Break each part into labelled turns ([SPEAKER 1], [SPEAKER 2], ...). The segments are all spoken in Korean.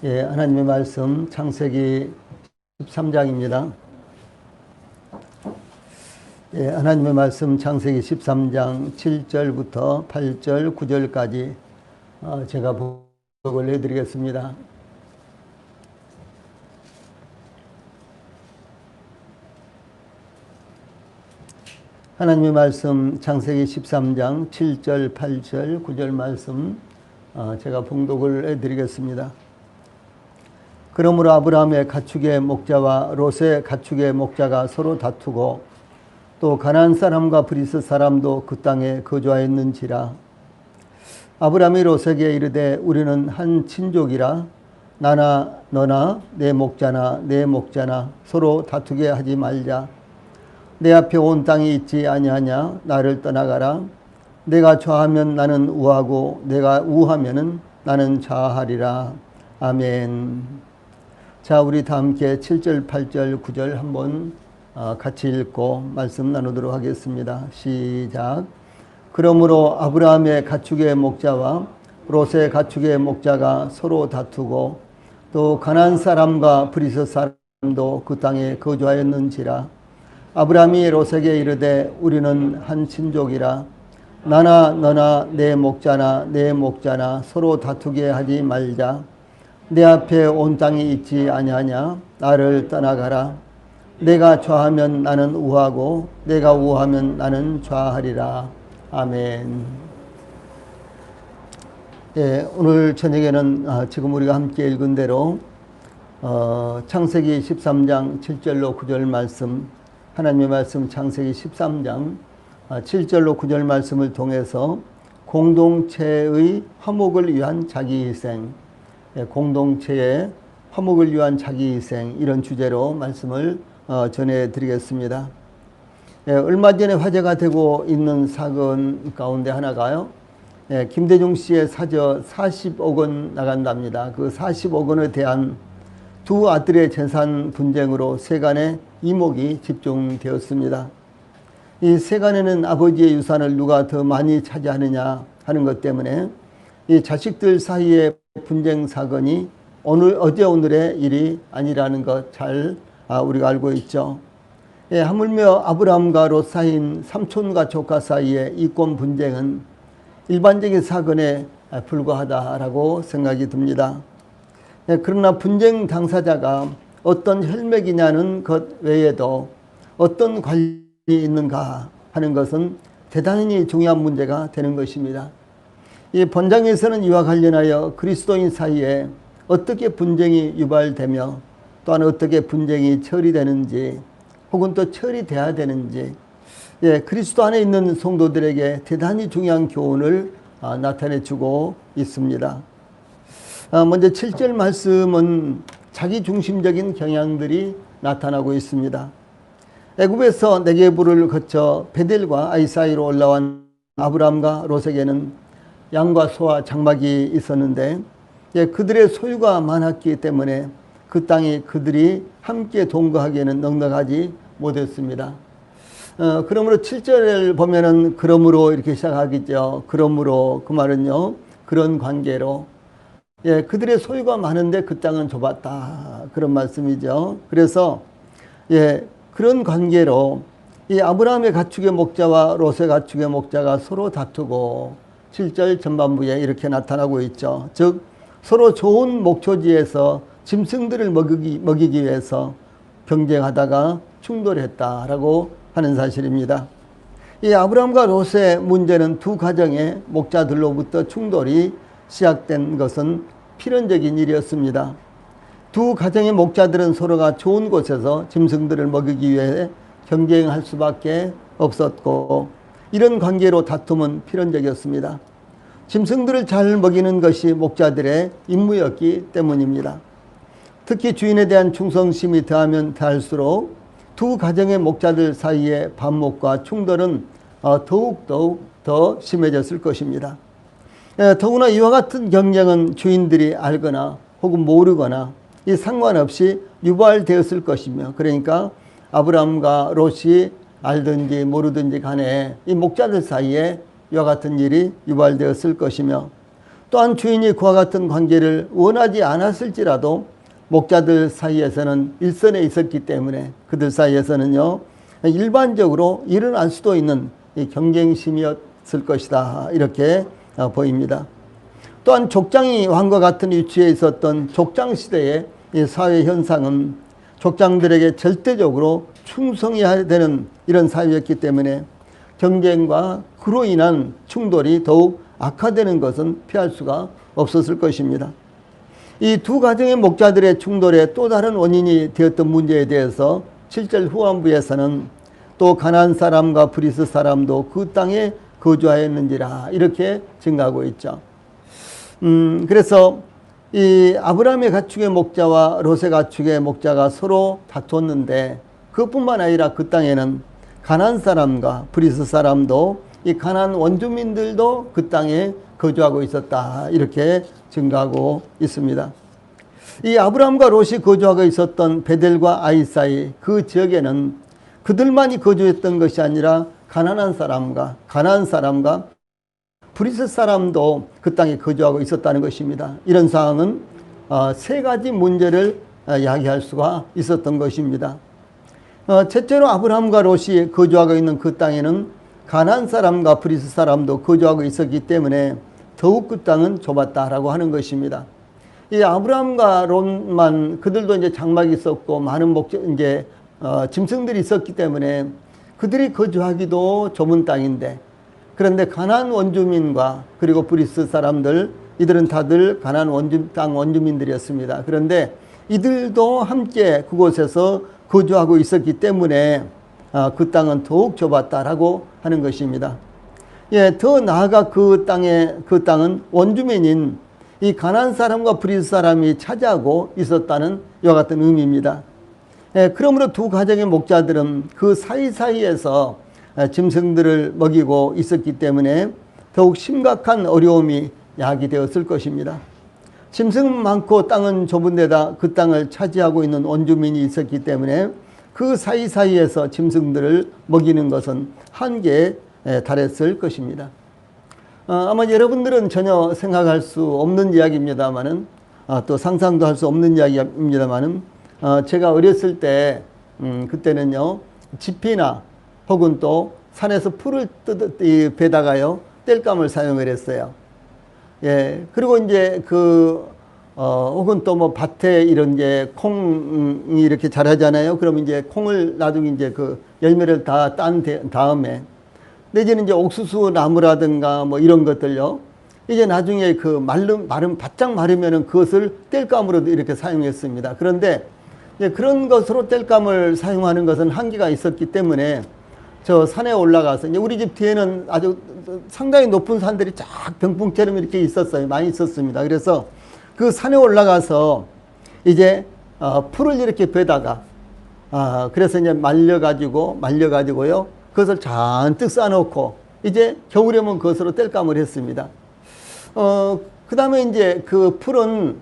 [SPEAKER 1] 예, 하나님의 말씀 창세기 13장입니다. 예, 하나님의 말씀 창세기 13장 7절부터 8절, 9절까지 제가 봉독을 해드리겠습니다. 하나님의 말씀 창세기 13장 7절, 8절, 9절 말씀 제가 봉독을 해드리겠습니다. 그러므로 아브라함의 가축의 목자와 롯의 가축의 목자가 서로 다투고 또 가나안 사람과 브리스 사람도 그 땅에 거주하였는지라. 아브라함이 롯에게 이르되 우리는 한 친족이라 나나 너나 내 목자나 내 목자나 서로 다투게 하지 말자. 내 앞에 온 땅이 있지 아니하냐. 나를 떠나가라. 내가 좌하면 나는 우하고 내가 우하면은 나는 좌하리라. 아멘. 자, 우리 다 함께 7절, 8절, 9절 한번 같이 읽고 말씀 나누도록 하겠습니다. 시작. 그러므로 아브라함의 가축의 목자와 롯의 가축의 목자가 서로 다투고 또 가나안 사람과 브리스 사람도 그 땅에 거주하였는지라. 아브라함이 롯에게 이르되 우리는 한 친족이라 나나 너나 내 목자나 내 목자나 서로 다투게 하지 말자. 내 앞에 온 땅이 있지 아니하냐. 나를 떠나가라. 내가 좌하면 나는 우하고 내가 우하면 나는 좌하리라. 아멘. 예, 오늘 저녁에는 지금 우리가 함께 읽은 대로 창세기 13장 7절로 9절 말씀, 하나님의 말씀 창세기 13장 7절로 9절 말씀을 통해서 공동체의 화목을 위한 자기희생, 공동체의 화목을 위한 자기희생, 이런 주제로 말씀을 전해드리겠습니다. 얼마 전에 화제가 되고 있는 사건 가운데 하나가요, 김대중 씨의 사저 40억 원 나간답니다. 그 40억 원에 대한 두 아들의 재산 분쟁으로 세간의 이목이 집중되었습니다. 이 세간에는 아버지의 유산을 누가 더 많이 차지하느냐 하는 것 때문에 이 자식들 사이의 분쟁 사건이 어제 오늘의 일이 아니라는 것 잘 우리가 알고 있죠. 예, 하물며 아브라함과 롯 사이인 삼촌과 조카 사이의 이권 분쟁은 일반적인 사건에 불과하다라고 생각이 듭니다. 예, 그러나 분쟁 당사자가 어떤 혈맥이냐는 것 외에도 어떤 관련이 있는가 하는 것은 대단히 중요한 문제가 되는 것입니다. 이 본장에서는 이와 관련하여 그리스도인 사이에 어떻게 분쟁이 유발되며 또한 어떻게 분쟁이 처리되는지 혹은 또 처리돼야 되는지, 예, 그리스도 안에 있는 성도들에게 대단히 중요한 교훈을 나타내주고 있습니다. 먼저 7절 말씀은 자기중심적인 경향들이 나타나고 있습니다. 애굽에서 네게부를 거쳐 베델과 아이 사이로 올라온 아브라함과 롯에게는 양과 소와 장막이 있었는데, 예, 그들의 소유가 많았기 때문에 그 땅이 그들이 함께 동거하기에는 넉넉하지 못했습니다. 그러므로 7절을 보면은 그러므로 이렇게 시작하겠죠. 그러므로, 그 말은요, 그런 관계로, 예, 그들의 소유가 많은데 그 땅은 좁았다, 그런 말씀이죠. 그래서 예, 그런 관계로 이 아브라함의 가축의 목자와 롯의 가축의 목자가 서로 다투고 7절 전반부에 이렇게 나타나고 있죠. 즉 서로 좋은 목초지에서 짐승들을 먹이기 위해서 경쟁하다가 충돌했다라고 하는 사실입니다. 이 아브라함과 롯의 문제는 두 가정의 목자들로부터 충돌이 시작된 것은 필연적인 일이었습니다. 두 가정의 목자들은 서로가 좋은 곳에서 짐승들을 먹이기 위해 경쟁할 수밖에 없었고, 이런 관계로 다툼은 필연적이었습니다. 짐승들을 잘 먹이는 것이 목자들의 임무였기 때문입니다. 특히 주인에 대한 충성심이 더하면 더할수록 두 가정의 목자들 사이의 반목과 충돌은 더욱 더 심해졌을 것입니다. 더구나 이와 같은 경쟁은 주인들이 알거나 혹은 모르거나 이 상관없이 유발되었을 것이며, 그러니까 아브라함과 롯이 알든지 모르든지 간에 이 목자들 사이에 이와 같은 일이 유발되었을 것이며, 또 또한 주인이 그와 같은 관계를 원하지 않았을지라도 목자들 사이에서는 일선에 있었기 때문에 그들 사이에서는요, 일반적으로 일어날 수도 있는 경쟁심이었을 것이다, 이렇게 보입니다. 또한 족장이 왕과 같은 위치에 있었던 족장시대의 사회 현상은 족장들에게 절대적으로 충성해야 되는 이런 사회였기 때문에 경쟁과 그로 인한 충돌이 더욱 악화되는 것은 피할 수가 없었을 것입니다. 이 두 가정의 목자들의 충돌의 또 다른 원인이 되었던 문제에 대해서 7절 후반부에서는 또 가나안 사람과 브리스 사람도 그 땅에 거주하였는지라 이렇게 증가하고 있죠. 그래서 이 아브라함의 가축의 목자와 롯의 가축의 목자가 서로 다퉜는데 그뿐만 아니라 그 땅에는 가나안 사람과 브리스 사람도 이 가나안 원주민들도 그 땅에 거주하고 있었다, 이렇게 증가하고 있습니다. 이 아브라함과 롯이 거주하고 있었던 베델과 아이 사이 그 지역에는 그들만이 거주했던 것이 아니라 가나안 사람과 브리스 사람도 그 땅에 거주하고 있었다는 것입니다. 이런 상황은 세 가지 문제를 야기할 수가 있었던 것입니다. 첫째로 아브라함과 롯이 거주하고 있는 그 땅에는 가나안 사람과 브리스 사람도 거주하고 있었기 때문에 더욱 그 땅은 좁았다라고 하는 것입니다. 이 아브라함과 롯만 그들도 이제 장막이 있었고 많은 짐승들이 있었기 때문에 그들이 거주하기도 좁은 땅인데, 그런데 가나안 원주민과 그리고 브리스 사람들, 이들은 다들 가나안 땅 원주민들이었습니다. 그런데 이들도 함께 그곳에서 거주하고 있었기 때문에 그 땅은 더욱 좁았다라고 하는 것입니다. 예, 더 나아가 그 땅은 원주민인 이 가나안 사람과 브리스 사람이 차지하고 있었다는 이와 같은 의미입니다. 예, 그러므로 두 가정의 목자들은 그 사이사이에서 짐승들을 먹이고 있었기 때문에 더욱 심각한 어려움이 야기되었을 것입니다. 짐승은 많고 땅은 좁은 데다 그 땅을 차지하고 있는 원주민이 있었기 때문에 그 사이사이에서 짐승들을 먹이는 것은 한계에 달했을 것입니다. 아마 여러분들은 전혀 생각할 수 없는 이야기입니다만은, 또 상상도 할 수 없는 이야기입니다만은, 제가 어렸을 때, 그때는요, 지피나 혹은 또 산에서 풀을 베다가요, 땔감을 사용을 했어요. 예, 그리고 이제 혹은 또 뭐 밭에 이런 콩이 이렇게 자라잖아요. 그러면 이제 콩을 나중에 이제 그 열매를 다 딴 다음에, 내지는 이제 옥수수 나무라든가 뭐 이런 것들요, 이제 나중에 바짝 마르면은 그것을 땔감으로도 이렇게 사용했습니다. 그런데 이제 그런 것으로 땔감을 사용하는 것은 한계가 있었기 때문에 저 산에 올라가서, 이제 우리 집 뒤에는 아주 상당히 높은 산들이 쫙 병풍처럼 이렇게 있었어요. 많이 있었습니다. 그래서 그 산에 올라가서 이제 풀을 이렇게 베다가, 그래서 이제 말려가지고요, 그것을 잔뜩 쌓아놓고 이제 겨울에면 그것으로 땔감을 했습니다. 그 다음에 이제 그 풀은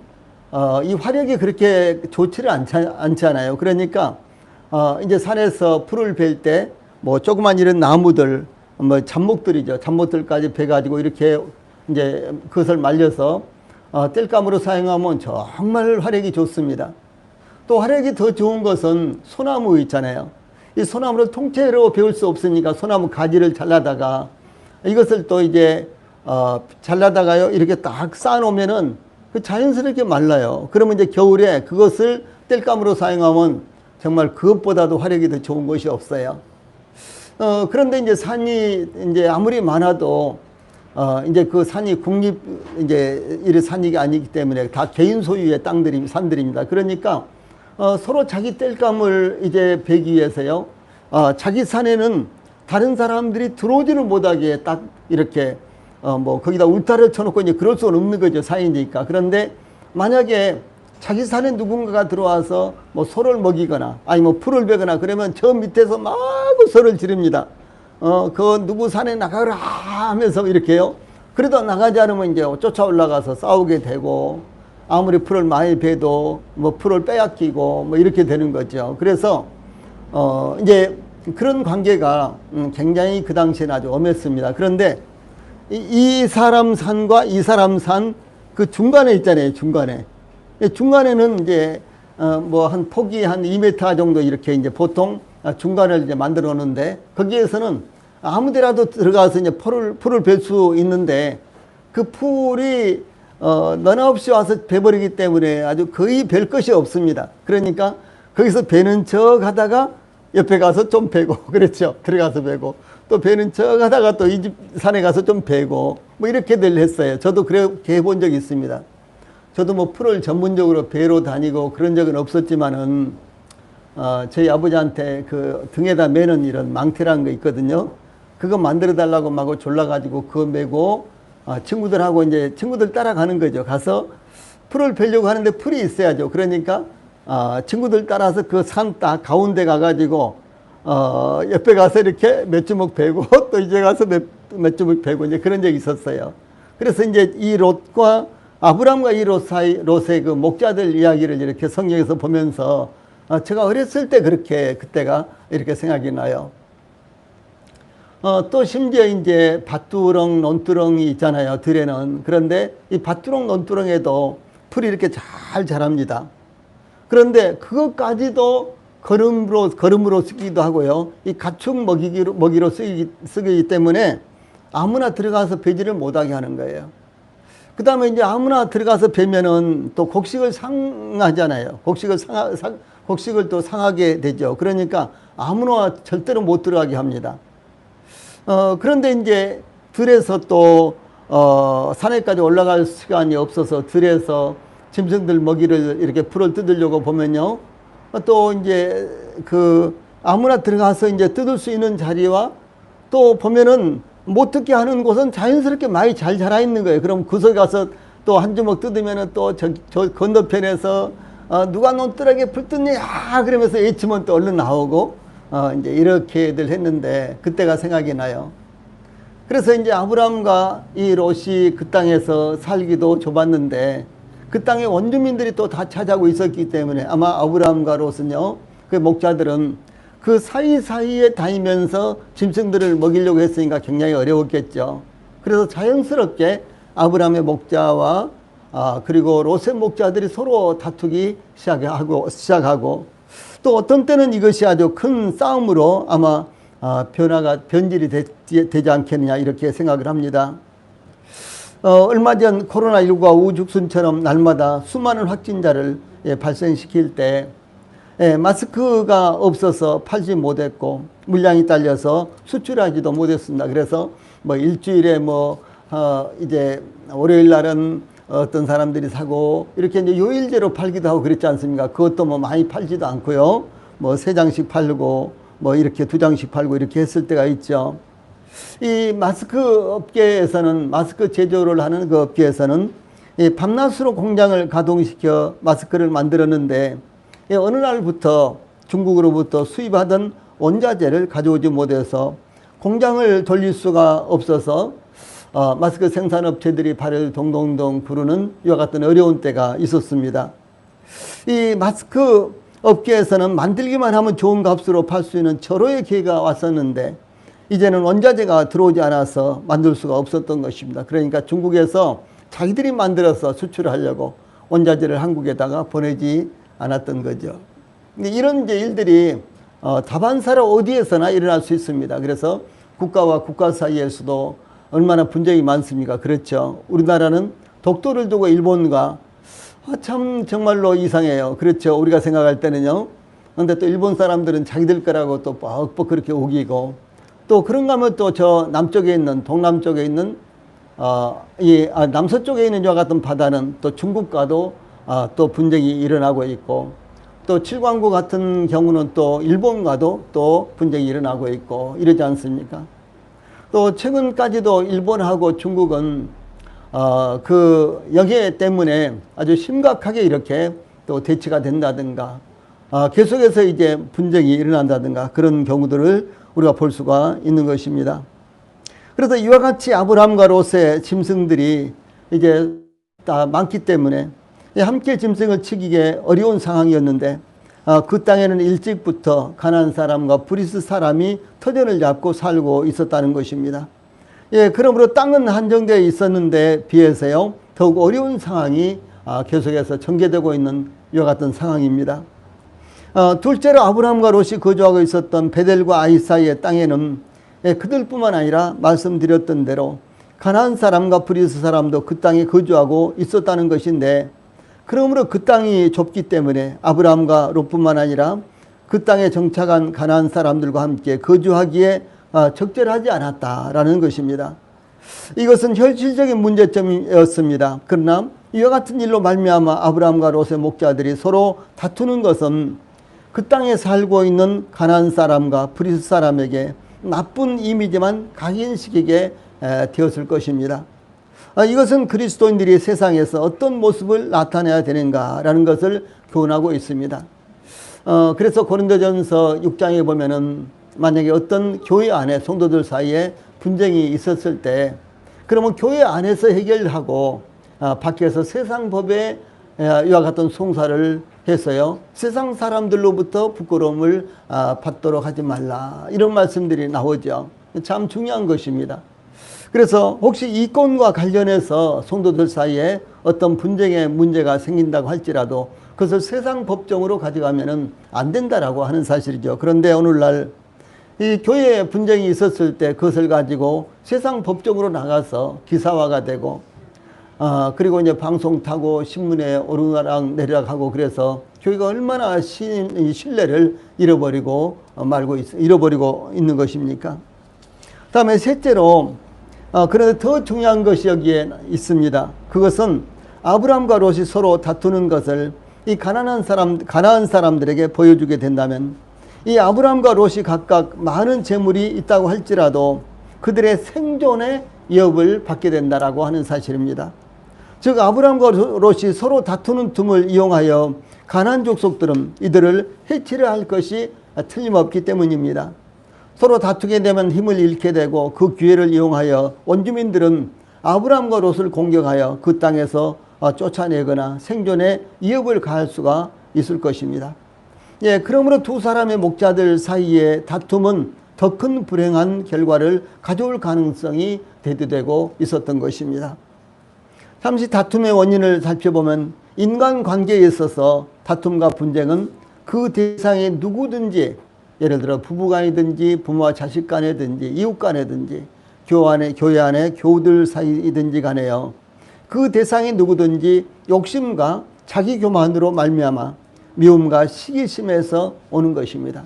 [SPEAKER 1] 이 화력이 그렇게 좋지를 않잖아요. 그러니까 이제 산에서 풀을 벨 때 뭐 조그만 이런 나무들, 뭐 잡목들이죠. 잡목들까지 베가지고 이렇게 이제 그것을 말려서 땔감으로 사용하면 정말 화력이 좋습니다. 또 화력이 더 좋은 것은 소나무 있잖아요. 이 소나무를 통째로 베울 수 없으니까 소나무 가지를 잘라다가 이것을 또 이제 잘라다가요, 이렇게 딱 쌓아놓으면은 자연스럽게 말라요. 그러면 이제 겨울에 그것을 땔감으로 사용하면 정말 그것보다도 화력이 더 좋은 것이 없어요. 그런데 이제 산이 이제 아무리 많아도 이제 그 산이 이런 산이 아니기 때문에 다 개인 소유의 산들입니다. 그러니까 서로 자기 땔감을 이제 베기 위해서요, 자기 산에는 다른 사람들이 들어오지를 못하게 딱 이렇게 뭐 거기다 울타리를 쳐놓고 이제 그럴 수는 없는 거죠, 사이니까. 그런데 만약에 자기 산에 누군가가 들어와서 뭐 소를 먹이거나 아니 뭐 풀을 베거나 그러면 저 밑에서 막 소리를 지릅니다. 그 누구 산에 나가라 하면서 이렇게요. 그래도 나가지 않으면 이제 쫓아 올라가서 싸우게 되고, 아무리 풀을 많이 베도 뭐 풀을 빼앗기고 뭐 이렇게 되는 거죠. 그래서 이제 그런 관계가 굉장히 그 당시에는 아주 엄했습니다. 그런데 이 사람 산과 이 사람 산 그 중간에 있잖아요. 중간에. 중간에는 이제 뭐 한 폭이 한 2m 정도 이렇게 이제 보통 중간을 이제 만들어 놓는데 거기에서는 아무 데라도 들어가서 이제 풀을 벨 수 있는데 그 풀이 너나 없이 와서 베버리기 때문에 아주 거의 벨 것이 없습니다. 그러니까 거기서 베는 척 하다가 옆에 가서 좀 베고 그렇죠. 들어가서 베고 또 베는 척 하다가 또 이 집 산에 가서 좀 베고 뭐 이렇게들 했어요. 저도 그렇게 해본 적이 있습니다. 저도 뭐 풀을 전문적으로 베러 다니고 그런 적은 없었지만은 저희 아버지한테 그 등에다 매는 이런 망태라는 거 있거든요. 그거 만들어 달라고 막 졸라가지고 그거 메고 친구들하고 이제 친구들 따라가는 거죠. 가서 풀을 베려고 하는데 풀이 있어야죠. 그러니까 친구들 따라서 그 산 딱 가운데 가가지고 옆에 가서 이렇게 몇 주먹 베고 또 이제 가서 몇 주먹 베고 이제 그런 적이 있었어요. 그래서 이제 이 롯과 아브람과 이 롯의 그 목자들 이야기를 이렇게 성경에서 보면서 제가 어렸을 때 그렇게 그때가 이렇게 생각이 나요. 또 심지어 이제 밭두렁, 논두렁이 있잖아요. 들에는. 그런데 이 밭두렁, 논두렁에도 풀이 이렇게 잘 자랍니다. 그런데 그것까지도 거름으로 쓰기도 하고요. 이 가축 먹이로 쓰기 때문에 아무나 들어가서 베지를 못하게 하는 거예요. 그 다음에 이제 아무나 들어가서 베면은 또 곡식을 상하잖아요. 곡식을 또 상하게 되죠. 그러니까 아무나 절대로 못 들어가게 합니다. 그런데 이제 들에서 또 산에까지 올라갈 시간이 없어서 들에서 짐승들 먹이를 이렇게 풀을 뜯으려고 보면요. 또 이제 그 아무나 들어가서 이제 뜯을 수 있는 자리와 또 보면은 못 뜯게 하는 곳은 자연스럽게 많이 잘 자라 있는 거예요. 그럼 그 속에 가서 또 한 주먹 뜯으면은 또 저 건너편에서 누가 논두렁에 풀 뜯냐 그러면서 외치면 또 얼른 나오고 이제 이렇게들 했는데 그때가 생각이 나요. 그래서 이제 아브라함과 이 롯이 그 땅에서 살기도 좁았는데 그 땅의 원주민들이 또 다 차지하고 있었기 때문에 아마 아브라함과 롯은요, 그 목자들은 그 사이사이에 다니면서 짐승들을 먹이려고 했으니까 굉장히 어려웠겠죠. 그래서 자연스럽게 아브라함의 목자와 그리고 롯의 목자들이 서로 다투기 시작하고 또 어떤 때는 이것이 아주 큰 싸움으로 아마 변질이 되지 않겠느냐 이렇게 생각을 합니다. 얼마 전 코로나19가 우죽순처럼 날마다 수많은 확진자를 발생시킬 때 마스크가 없어서 팔지 못했고 물량이 딸려서 수출하지도 못했습니다. 그래서 뭐 일주일에 이제 월요일 날은 어떤 사람들이 사고 이렇게 이제 요일제로 팔기도 하고 그랬지 않습니까? 그것도 뭐 많이 팔지도 않고요. 뭐 3장씩 팔고 뭐 이렇게 2장씩 팔고 이렇게 했을 때가 있죠. 이 마스크 업계에서는 마스크 제조를 하는 그 업계에서는 이 밤낮으로 공장을 가동시켜 마스크를 만들었는데 어느 날부터 중국으로부터 수입하던 원자재를 가져오지 못해서 공장을 돌릴 수가 없어서 마스크 생산업체들이 발을 동동동 구르는 이와 같은 어려운 때가 있었습니다. 이 마스크 업계에서는 만들기만 하면 좋은 값으로 팔 수 있는 절호의 기회가 왔었는데 이제는 원자재가 들어오지 않아서 만들 수가 없었던 것입니다. 그러니까 중국에서 자기들이 만들어서 수출하려고 원자재를 한국에다가 보내지 않았던 거죠. 근데 이런 이제 일들이 다반사로 어디에서나 일어날 수 있습니다. 그래서 국가와 국가 사이에서도 얼마나 분쟁이 많습니까? 그렇죠. 우리나라는 독도를 두고 일본과 참 정말로 이상해요. 그렇죠. 우리가 생각할 때는요. 근데 또 일본 사람들은 자기들 거라고 또 뻑뻑 그렇게 우기고 또 그런가 하면 또 저 남쪽에 있는 동남쪽에 있는 남서쪽에 있는 이와 같은 바다는 또 중국과도 또 분쟁이 일어나고 있고 또 칠광구 같은 경우는 또 일본과도 또 분쟁이 일어나고 있고 이러지 않습니까? 또 최근까지도 일본하고 중국은 그 여기에 때문에 아주 심각하게 이렇게 또 대치가 된다든가 계속해서 이제 분쟁이 일어난다든가 그런 경우들을 우리가 볼 수가 있는 것입니다. 그래서 이와 같이 아브라함과 롯의 짐승들이 이제 다 많기 때문에 함께 짐승을 치기에 어려운 상황이었는데 그 땅에는 일찍부터 가나안 사람과 브리스 사람이 터전을 잡고 살고 있었다는 것입니다. 예, 그러므로 땅은 한정되어 있었는데 비해서요, 더욱 어려운 상황이 계속해서 전개되고 있는 이와 같은 상황입니다. 둘째로 아브라함과 롯이 거주하고 있었던 베델과 아이 사이의 땅에는 그들뿐만 아니라 말씀드렸던 대로 가나안 사람과 브리스 사람도 그 땅에 거주하고 있었다는 것인데, 그러므로 그 땅이 좁기 때문에 아브라함과 롯뿐만 아니라 그 땅에 정착한 가나안 사람들과 함께 거주하기에 적절하지 않았다라는 것입니다. 이것은 현실적인 문제점이었습니다. 그러나 이와 같은 일로 말미암아 아브라함과 롯의 목자들이 서로 다투는 것은 그 땅에 살고 있는 가나안 사람과 브리스 사람에게 나쁜 이미지만 각인시키게 되었을 것입니다. 이것은 그리스도인들이 세상에서 어떤 모습을 나타내야 되는가라는 것을 교훈하고 있습니다. 그래서 고린도전서 6장에 보면은 만약에 어떤 교회 안에 성도들 사이에 분쟁이 있었을 때, 그러면 교회 안에서 해결하고 밖에서 세상 법에 이와 같은 송사를 해서요, 세상 사람들로부터 부끄러움을 받도록 하지 말라, 이런 말씀들이 나오죠. 참 중요한 것입니다. 그래서 혹시 이권과 관련해서 성도들 사이에 어떤 분쟁의 문제가 생긴다고 할지라도 그것을 세상 법정으로 가져가면 안 된다라고 하는 사실이죠. 그런데 오늘날 이 교회에 분쟁이 있었을 때 그것을 가지고 세상 법정으로 나가서 기사화가 되고, 그리고 이제 방송 타고 신문에 오르락 내리락 하고, 그래서 교회가 얼마나 신뢰를 잃어버리고 있는 것입니까? 다음에 셋째로, 그런데 더 중요한 것이 여기에 있습니다. 그것은 아브라함과 롯이 서로 다투는 것을 이 가나안 사람들에게 보여주게 된다면, 이 아브라함과 롯이 각각 많은 재물이 있다고 할지라도 그들의 생존의 위협을 받게 된다라고 하는 사실입니다. 즉 아브라함과 롯이 서로 다투는 틈을 이용하여 가나안 족속들은 이들을 해치려 할 것이 틀림없기 때문입니다. 서로 다투게 되면 힘을 잃게 되고, 그 기회를 이용하여 원주민들은 아브라함과 롯을 공격하여 그 땅에서 쫓아내거나 생존에 위협을 가할 수가 있을 것입니다. 예, 그러므로 두 사람의 목자들 사이의 다툼은 더 큰 불행한 결과를 가져올 가능성이 대두되고 있었던 것입니다. 잠시 다툼의 원인을 살펴보면 인간관계에 있어서 다툼과 분쟁은 그 대상이 누구든지, 예를 들어 부부간이든지 부모와 자식 간이든지 이웃 간이든지 교회 안에 교우들 사이든지 간에요, 그 대상이 누구든지 욕심과 자기 교만으로 말미암아 미움과 시기심에서 오는 것입니다.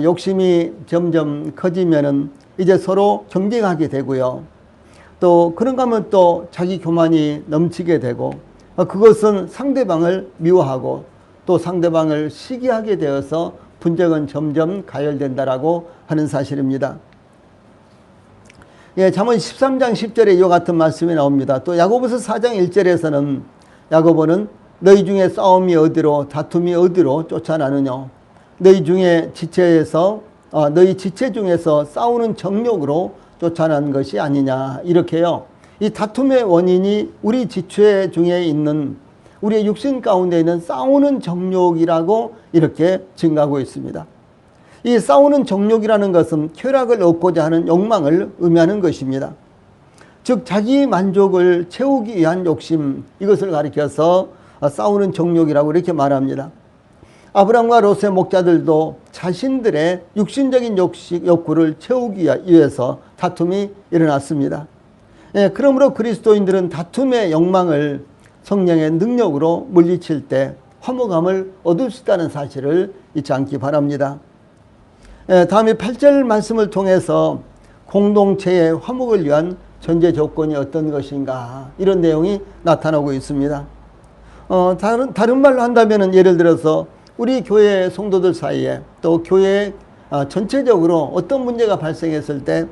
[SPEAKER 1] 욕심이 점점 커지면은 이제 서로 경쟁하게 되고요, 또 그런가 하면 또 자기 교만이 넘치게 되고, 그것은 상대방을 미워하고 또 상대방을 시기하게 되어서 분쟁은 점점 가열된다라고 하는 사실입니다. 예, 잠언 13장 10절에 이와 같은 말씀이 나옵니다. 또 야고보서 4장 1절에서는 야고보는 너희 중에 싸움이 어디로 다툼이 어디로 쫓아나느냐, 너희 지체 중에서 싸우는 정욕으로 쫓아난 것이 아니냐, 이렇게요. 이 다툼의 원인이 우리 지체 중에 있는, 우리의 육신 가운데 있는 싸우는 정욕이라고 이렇게 증가하고 있습니다. 이 싸우는 정욕이라는 것은 쾌락을 얻고자 하는 욕망을 의미하는 것입니다. 즉 자기 만족을 채우기 위한 욕심, 이것을 가리켜서 싸우는 정욕이라고 이렇게 말합니다. 아브라함과 롯의 목자들도 자신들의 육신적인 욕구를 채우기 위해서 다툼이 일어났습니다. 예, 그러므로 그리스도인들은 다툼의 욕망을 성령의 능력으로 물리칠 때 화목함을 얻을 수 있다는 사실을 잊지 않기 바랍니다. 예, 다음에 8절 말씀을 통해서 공동체의 화목을 위한 전제 조건이 어떤 것인가, 이런 내용이 나타나고 있습니다. 다른 말로 한다면, 예를 들어서 우리 교회 성도들 사이에 또 교회 전체적으로 어떤 문제가 발생했을 때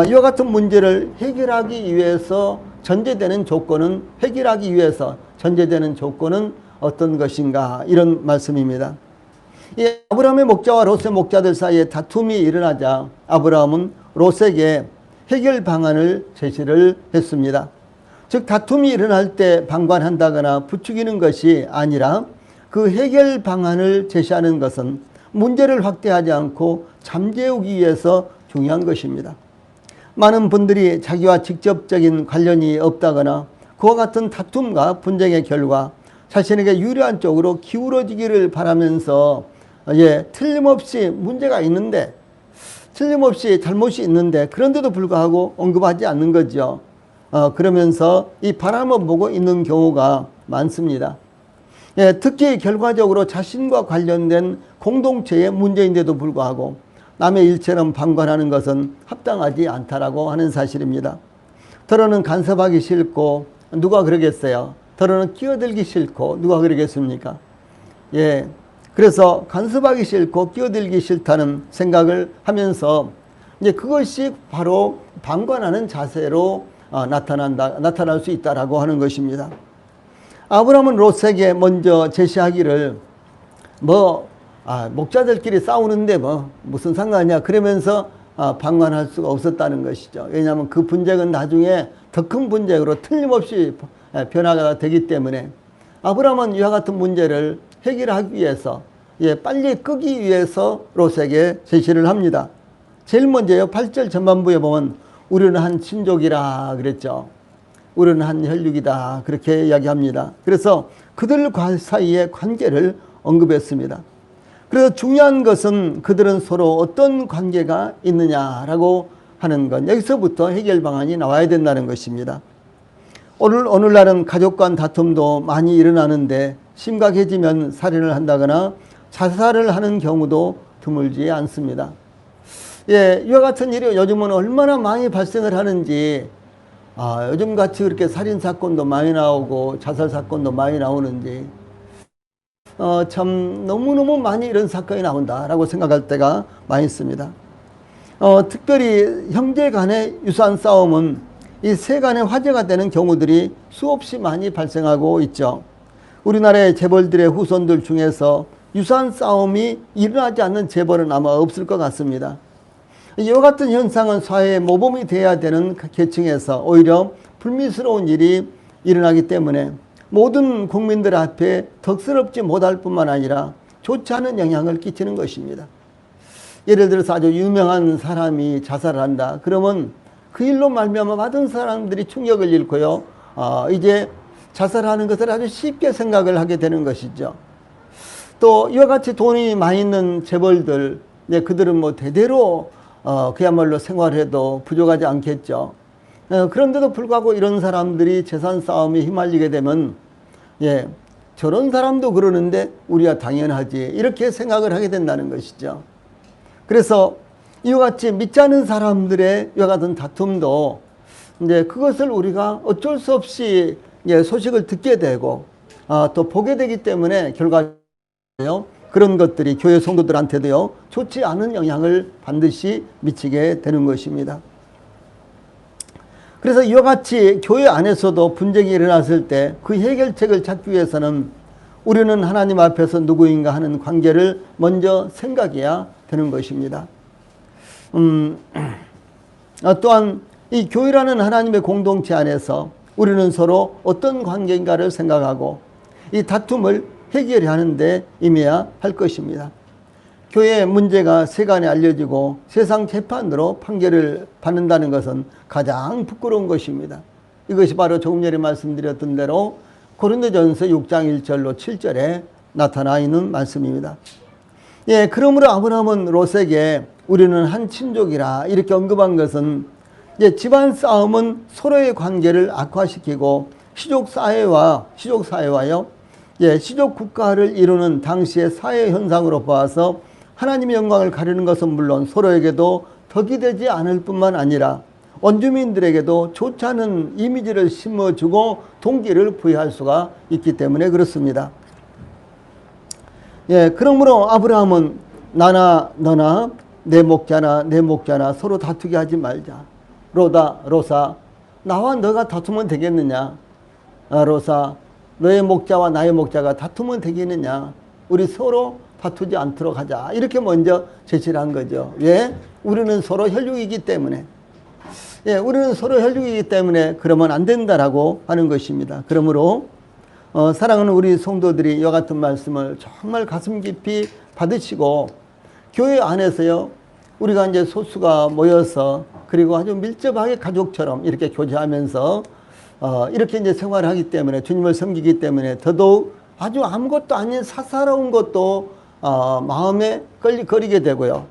[SPEAKER 1] 이와 같은 문제를 해결하기 위해서 전제되는 조건은 어떤 것인가, 이런 말씀입니다. 아브라함의 목자와 롯의 목자들 사이에 다툼이 일어나자 아브라함은 롯에게 해결 방안을 제시를 했습니다. 즉 다툼이 일어날 때 방관한다거나 부추기는 것이 아니라 그 해결 방안을 제시하는 것은 문제를 확대하지 않고 잠재우기 위해서 중요한 것입니다. 많은 분들이 자기와 직접적인 관련이 없다거나 그와 같은 다툼과 분쟁의 결과 자신에게 유리한 쪽으로 기울어지기를 바라면서 틀림없이 문제가 있는데, 틀림없이 잘못이 있는데 그런데도 불구하고 언급하지 않는 거죠. 그러면서 이 바람을 보고 있는 경우가 많습니다. 특히 결과적으로 자신과 관련된 공동체의 문제인데도 불구하고 남의 일처럼 방관하는 것은 합당하지 않다라고 하는 사실입니다. 더러는 간섭하기 싫고 누가 그러겠어요? 더러는 끼어들기 싫고 누가 그러겠습니까? 그래서 간섭하기 싫고 끼어들기 싫다는 생각을 하면서 이제 그것이 바로 방관하는 자세로 나타날 수 있다라고 하는 것입니다. 아브라함은 롯에게 먼저 제시하기를 목자들끼리 싸우는데 무슨 상관이냐 그러면서 방관할 수가 없었다는 것이죠. 왜냐하면 그 분쟁은 나중에 더 큰 분쟁으로 틀림없이 변화가 되기 때문에 아브라함은 이와 같은 문제를 해결하기 위해서 빨리 끄기 위해서 롯에게 제시를 합니다. 제일 먼저요, 8절 전반부에 보면 우리는 한 친족이라 그랬죠. 우리는 한 혈육이다 그렇게 이야기합니다. 그래서 그들 사이의 관계를 언급했습니다. 그래서 중요한 것은 그들은 서로 어떤 관계가 있느냐라고 하는 것, 여기서부터 해결 방안이 나와야 된다는 것입니다. 오늘날은 가족 간 다툼도 많이 일어나는데 심각해지면 살인을 한다거나 자살을 하는 경우도 드물지 않습니다. 이와 같은 일이 요즘은 얼마나 많이 발생을 하는지, 요즘같이 그렇게 살인사건도 많이 나오고 자살사건도 많이 나오는지, 참 너무너무 많이 이런 사건이 나온다라고 생각할 때가 많이 있습니다. 특별히 형제 간의 유산 싸움은 이 세간의 화제가 되는 경우들이 수없이 많이 발생하고 있죠. 우리나라의 재벌들의 후손들 중에서 유산 싸움이 일어나지 않는 재벌은 아마 없을 것 같습니다. 이와 같은 현상은 사회의 모범이 돼야 되는 계층에서 오히려 불미스러운 일이 일어나기 때문에 모든 국민들 앞에 덕스럽지 못할 뿐만 아니라 좋지 않은 영향을 끼치는 것입니다. 예를 들어서 아주 유명한 사람이 자살을 한다. 그러면 그 일로 말미암아 받은 사람들이 충격을 잃고요. 이제 자살하는 것을 아주 쉽게 생각을 하게 되는 것이죠. 또 이와 같이 돈이 많이 있는 재벌들, 그들은 대대로 그야말로 생활해도 부족하지 않겠죠. 그런데도 불구하고 이런 사람들이 재산 싸움에 휘말리게 되면 저런 사람도 그러는데 우리가 당연하지 이렇게 생각을 하게 된다는 것이죠. 그래서 이와 같이 믿지 않는 사람들의 이와 같은 다툼도 그것을 우리가 어쩔 수 없이 소식을 듣게 되고 또 보게 되기 때문에 결과적으로 그런 것들이 교회 성도들한테도요 좋지 않은 영향을 반드시 미치게 되는 것입니다. 그래서 이와 같이 교회 안에서도 분쟁이 일어났을 때 그 해결책을 찾기 위해서는 우리는 하나님 앞에서 누구인가 하는 관계를 먼저 생각해야 되는 것입니다. 또한 이 교회라는 하나님의 공동체 안에서 우리는 서로 어떤 관계인가를 생각하고 이 다툼을 해결해야 하는데 임해야 할 것입니다. 교회의 문제가 세간에 알려지고 세상 재판으로 판결을 받는다는 것은 가장 부끄러운 것입니다. 이것이 바로 조금 전에 말씀드렸던 대로 고린도전서 6장 1절로 7절에 나타나 있는 말씀입니다. 그러므로 아브라함은 롯에게 우리는 한 친족이라 이렇게 언급한 것은 집안 싸움은 서로의 관계를 악화시키고 시족 사회와요 시족 국가를 이루는 당시의 사회 현상으로 보아서 하나님의 영광을 가리는 것은 물론 서로에게도 덕이 되지 않을 뿐만 아니라 원주민들에게도 좋지 않은 이미지를 심어주고 동기를 부여할 수가 있기 때문에 그렇습니다. 그러므로 아브라함은 나나 너나 내 목자나 서로 다투게 하지 말자. 로사 나와 너가 다투면 되겠느냐. 로사 너의 목자와 나의 목자가 다투면 되겠느냐. 우리 서로 다투지 않도록 하자. 이렇게 먼저 제시를 한 거죠. 왜? 우리는 서로 혈육이기 때문에. 우리는 서로 혈육이기 때문에 그러면 안 된다라고 하는 것입니다. 그러므로 사랑하는 우리 성도들이 이와 같은 말씀을 정말 가슴 깊이 받으시고 교회 안에서요 우리가 이제 소수가 모여서 그리고 아주 밀접하게 가족처럼 이렇게 교제하면서 이렇게 이제 생활을 하기 때문에 주님을 섬기기 때문에 더더욱 아주 아무것도 아닌 사사로운 것도 마음에 거리게 되고요.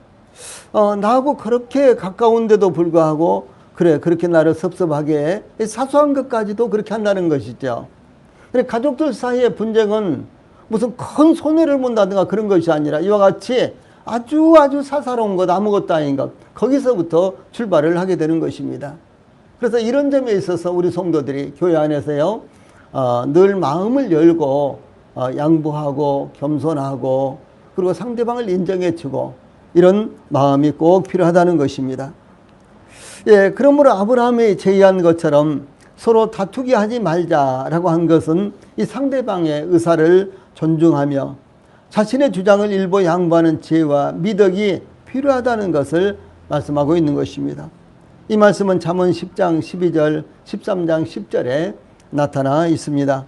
[SPEAKER 1] 나하고 그렇게 가까운데도 불구하고 그래 그렇게 나를 섭섭하게 해. 사소한 것까지도 그렇게 한다는 것이죠. 그래 가족들 사이의 분쟁은 무슨 큰 손해를 본다든가 그런 것이 아니라 이와 같이 아주 사사로운 것 아무것도 아닌 것 거기서부터 출발을 하게 되는 것입니다. 그래서 이런 점에 있어서 우리 성도들이 교회 안에서요 늘 마음을 열고 양보하고 겸손하고 그리고 상대방을 인정해주고 이런 마음이 꼭 필요하다는 것입니다. 예, 그러므로 아브라함이 제의한 것처럼 서로 다투게 하지 말자라고 한 것은 이 상대방의 의사를 존중하며 자신의 주장을 일부 양보하는 지혜와 미덕이 필요하다는 것을 말씀하고 있는 것입니다. 이 말씀은 잠언 10장 12절, 13장 10절에 나타나 있습니다.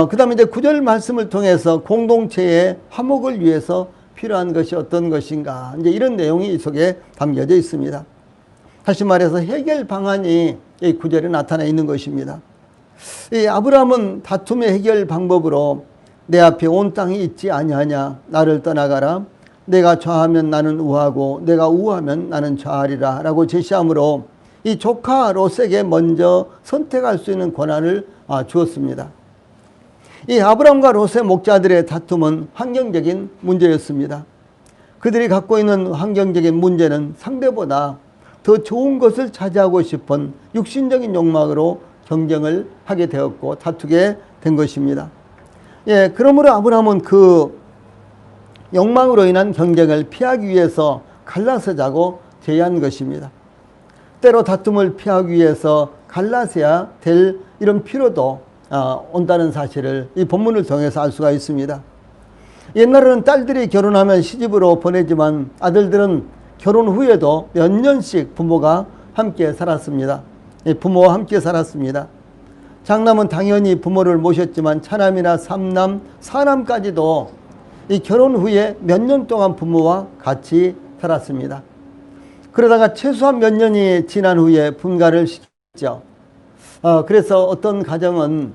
[SPEAKER 1] 그 다음에 이제 9절 말씀을 통해서 공동체의 화목을 위해서 필요한 것이 어떤 것인가. 이제 이런 내용이 이 속에 담겨져 있습니다. 다시 말해서 해결 방안이 이 9절에 나타나 있는 것입니다. 이 아브라함은 다툼의 해결 방법으로 내 앞에 온 땅이 있지 아니하냐. 나를 떠나가라. 내가 좌하면 나는 우하고 내가 우하면 나는 좌하리라 라고 제시함으로 이 조카 롯에게 먼저 선택할 수 있는 권한을 주었습니다. 이 아브라함과 롯의 목자들의 다툼은 환경적인 문제였습니다. 그들이 갖고 있는 환경적인 문제는 상대보다 더 좋은 것을 차지하고 싶은 육신적인 욕망으로 경쟁을 하게 되었고 다투게 된 것입니다. 예, 그러므로 아브라함은 그 욕망으로 인한 경쟁을 피하기 위해서 갈라서자고 제의한 것입니다. 때로 다툼을 피하기 위해서 갈라서야 될 이런 필요도 온다는 사실을 이 본문을 통해서 알 수가 있습니다. 옛날에는 딸들이 결혼하면 시집으로 보내지만 아들들은 결혼 후에도 몇 년씩 부모가 함께 살았습니다. 부모와 함께 살았습니다. 장남은 당연히 부모를 모셨지만 차남이나 삼남, 사남까지도 이 결혼 후에 몇 년 동안 부모와 같이 살았습니다. 그러다가 최소한 몇 년이 지난 후에 분가를 시켰죠. 그래서 어떤 가정은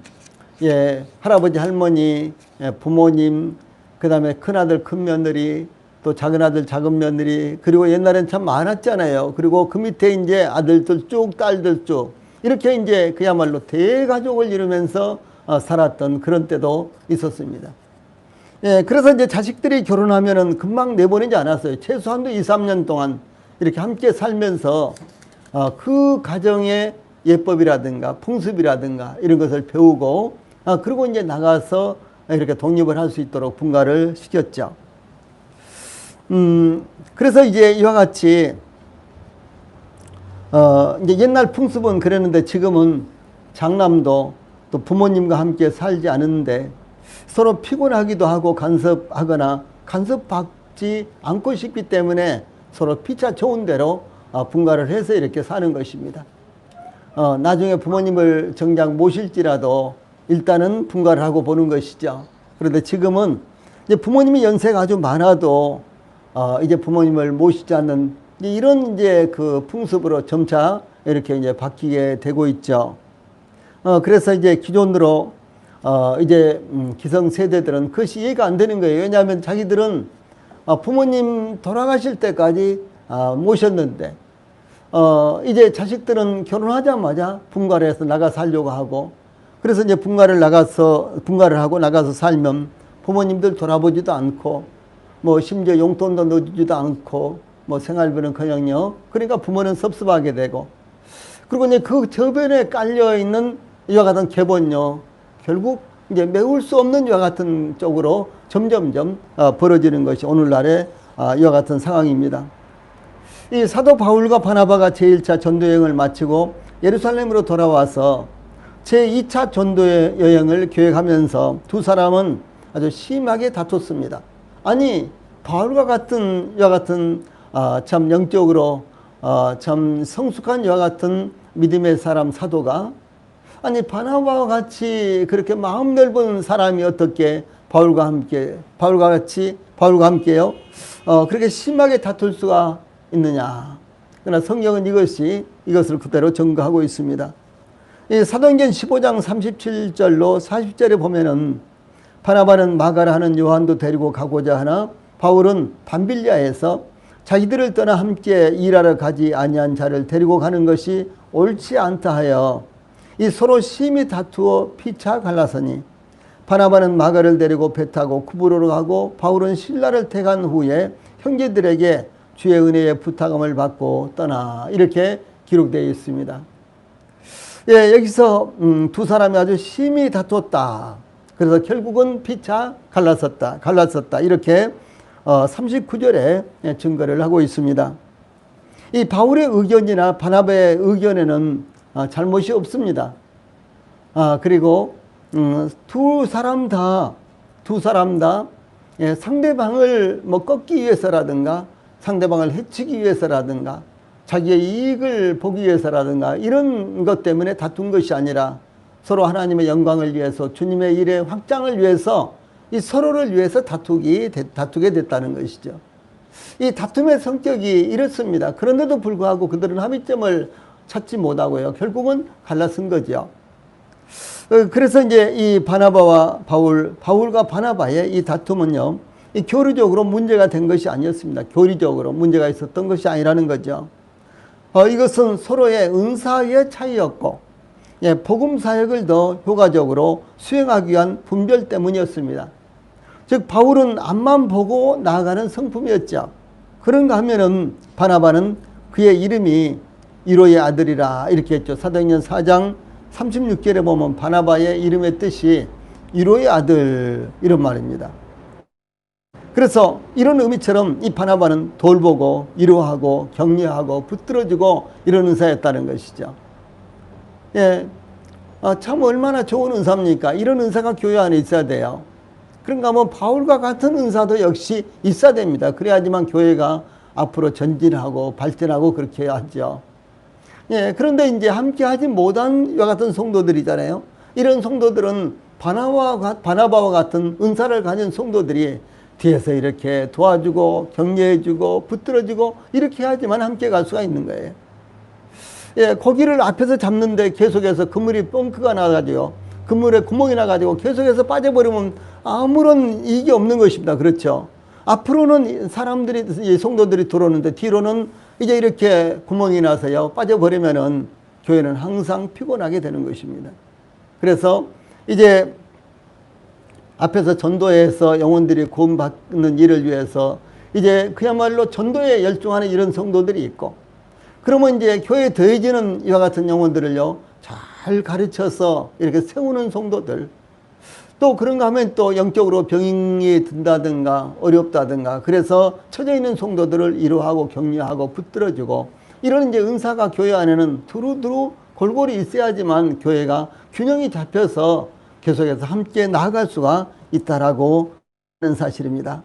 [SPEAKER 1] 할아버지, 할머니, 부모님, 그 다음에 큰아들, 큰며느리, 또 작은아들, 작은며느리, 그리고 옛날엔 참 많았잖아요. 그리고 그 밑에 이제 아들들 쭉, 딸들 쭉, 이렇게 이제 그야말로 대가족을 이루면서 살았던 그런 때도 있었습니다. 그래서 이제 자식들이 결혼하면은 금방 내보내지 않았어요. 최소한도 2, 3년 동안 이렇게 함께 살면서 그 가정의 예법이라든가 풍습이라든가 이런 것을 배우고 그리고 이제 나가서 이렇게 독립을 할 수 있도록 분가를 시켰죠. 그래서 이제 이와 같이 이제 옛날 풍습은 그랬는데 지금은 장남도 또 부모님과 함께 살지 않은데 서로 피곤하기도 하고 간섭하거나 간섭받지 않고 싶기 때문에 서로 피차 좋은 대로 분가를 해서 이렇게 사는 것입니다. 나중에 부모님을 정작 모실지라도 일단은 분가를 하고 보는 것이죠. 그런데 지금은 이제 부모님이 연세가 아주 많아도 이제 부모님을 모시지 않는 이런 이제 그 풍습으로 점차 이렇게 이제 바뀌게 되고 있죠. 그래서 이제 기존으로 이제 기성 세대들은 그것이 이해가 안 되는 거예요. 왜냐하면 자기들은 부모님 돌아가실 때까지 모셨는데 이제 자식들은 결혼하자마자 분가를 해서 나가 살려고 하고 그래서 이제 분가를 하고 나가서 살면 부모님들 돌아보지도 않고 뭐 심지어 용돈도 넣어주지도 않고 뭐 생활비는 그냥요. 그러니까 부모는 섭섭하게 되고 그리고 이제 그 저변에 깔려 있는 이와 같은 궤본요. 결국 이제 메울 수 없는 이와 같은 쪽으로 점점점 벌어지는 것이 오늘날의 이와 같은 상황입니다. 이 사도 바울과 바나바가 제1차 전도여행을 마치고 예루살렘으로 돌아와서 제2차 전도여행을 계획하면서 두 사람은 아주 심하게 다퉜습니다. 아니 바울과 같은 이와 같은 참 영적으로 참 성숙한 이와 같은 믿음의 사람 사도가 아니 바나바와 같이 그렇게 마음 넓은 사람이 어떻게 바울과 함께요. 그렇게 심하게 다툴 수가 있느냐. 그러나 성경은 이것을 그대로 증거하고 있습니다. 이 사도행전 15장 37절로 40절에 보면은 바나바는 마가라 하는 요한도 데리고 가고자 하나 바울은 밤빌리아에서 자기들을 떠나 함께 일하러 가지 아니한 자를 데리고 가는 것이 옳지 않다 하여 이 서로 심히 다투어 피차 갈라서니 바나바는 마가를 데리고 배 타고 쿠브로로 가고 바울은 신라를 택한 후에 형제들에게 주의 은혜의 부탁함을 받고 떠나 이렇게 기록되어 있습니다. 예, 여기서 두 사람이 아주 심히 다투었다. 그래서 결국은 피차 갈랐었다. 이렇게 39절에 증거를 하고 있습니다. 이 바울의 의견이나 바나바의 의견에는 잘못이 없습니다. 그리고 두 사람 다 상대방을 꺾기 위해서라든가 상대방을 해치기 위해서라든가 자기의 이익을 보기 위해서라든가 이런 것 때문에 다툰 것이 아니라 서로 하나님의 영광을 위해서 주님의 일의 확장을 위해서 이 서로를 위해서 다투게 됐다는 것이죠. 이 다툼의 성격이 이렇습니다. 그런데도 불구하고 그들은 합의점을 찾지 못하고요. 결국은 갈라선 거죠. 그래서 이제 이 바울과 바나바의 이 다툼은요, 이 교리적으로 문제가 된 것이 아니었습니다. 교리적으로 문제가 있었던 것이 아니라는 거죠. 이것은 서로의 은사의 차이였고, 복음 사역을 더 효과적으로 수행하기 위한 분별 때문이었습니다. 즉 바울은 앞만 보고 나아가는 성품이었죠. 그런가 하면은 바나바는 그의 이름이 이로의 아들이라 이렇게 했죠. 사도행전 4장 36절에 보면 바나바의 이름의 뜻이 이로의 아들 이런 말입니다. 그래서 이런 의미처럼 이 바나바는 돌보고 위로하고 격려하고 붙들어주고 이런 은사였다는 것이죠. 예, 참 얼마나 좋은 은사입니까? 이런 은사가 교회 안에 있어야 돼요. 그런가 하면 바울과 같은 은사도 역시 있어야 됩니다. 그래야지만 교회가 앞으로 전진하고 발전하고 그렇게 해야 하죠. 예, 그런데 이제 함께 하지 못한 이와 같은 성도들이잖아요. 이런 성도들은 바나바와 같은 은사를 가진 성도들이 뒤에서 이렇게 도와주고 격려해주고 붙들어주고 이렇게 해야지만 함께 갈 수가 있는 거예요. 예, 고기를 앞에서 잡는데 계속해서 그물이 뻥크가 나가지고 그물에 구멍이 나가지고 계속해서 빠져버리면 아무런 이익이 없는 것입니다. 그렇죠? 앞으로는 성도들이 들어오는데 뒤로는 이제 이렇게 구멍이 나서요 빠져버리면은 교회는 항상 피곤하게 되는 것입니다. 그래서 이제 앞에서 전도해서 영혼들이 구원받는 일을 위해서 이제 그야말로 전도에 열중하는 이런 성도들이 있고, 그러면 이제 교회에 더해지는 이와 같은 영혼들을요 잘 가르쳐서 이렇게 세우는 성도들, 또 그런가 하면 또 영적으로 병이 든다든가 어렵다든가 그래서 처져 있는 성도들을 위로하고 격려하고 붙들어주고 이런 이제 은사가 교회 안에는 두루두루 골고루 있어야지만 교회가 균형이 잡혀서 계속해서 함께 나아갈 수가 있다라고 하는 사실입니다.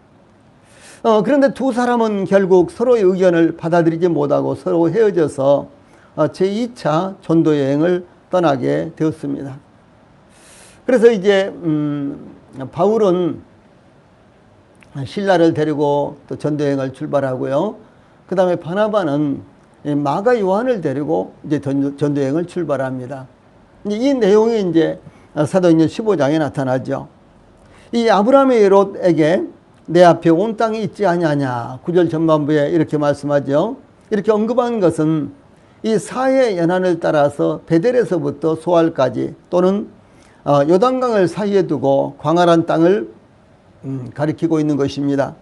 [SPEAKER 1] 그런데 두 사람은 결국 서로의 의견을 받아들이지 못하고 서로 헤어져서 제2차 전도 여행을 떠나게 되었습니다. 그래서 이제 바울은 신라를 데리고 또 전도여행을 출발하고요. 그 다음에 바나바는 마가 요한을 데리고 이제 전도여행을 출발합니다. 이 내용이 이제 사도행전 15장에 나타나죠. 이 아브라함의 롯에게 내 앞에 온 땅이 있지 아니하냐 9절 전반부에 이렇게 말씀하죠. 이렇게 언급한 것은 이 사해 연안을 따라서 베델에서부터 소알까지 또는 요단강을 사이에 두고 광활한 땅을 가리키고 있는 것입니다.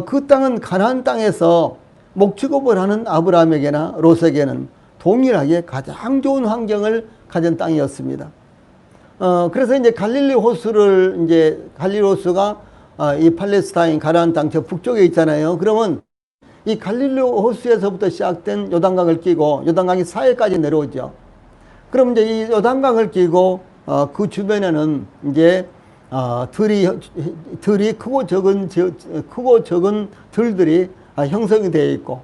[SPEAKER 1] 그 땅은 가나안 땅에서 목축업을 하는 아브라함에게나 롯에게는 동일하게 가장 좋은 환경을 가진 땅이었습니다. 그래서 이제 갈릴리 호수가 이 팔레스타인 가나안 땅 저 북쪽에 있잖아요. 그러면 이 갈릴리 호수에서부터 시작된 요단강을 끼고 요단강이 사해까지 내려오죠. 그럼 이제 이 요단강을 끼고 그 주변에는 이제 들이 크고 적은 들들이 형성이 되어 있고,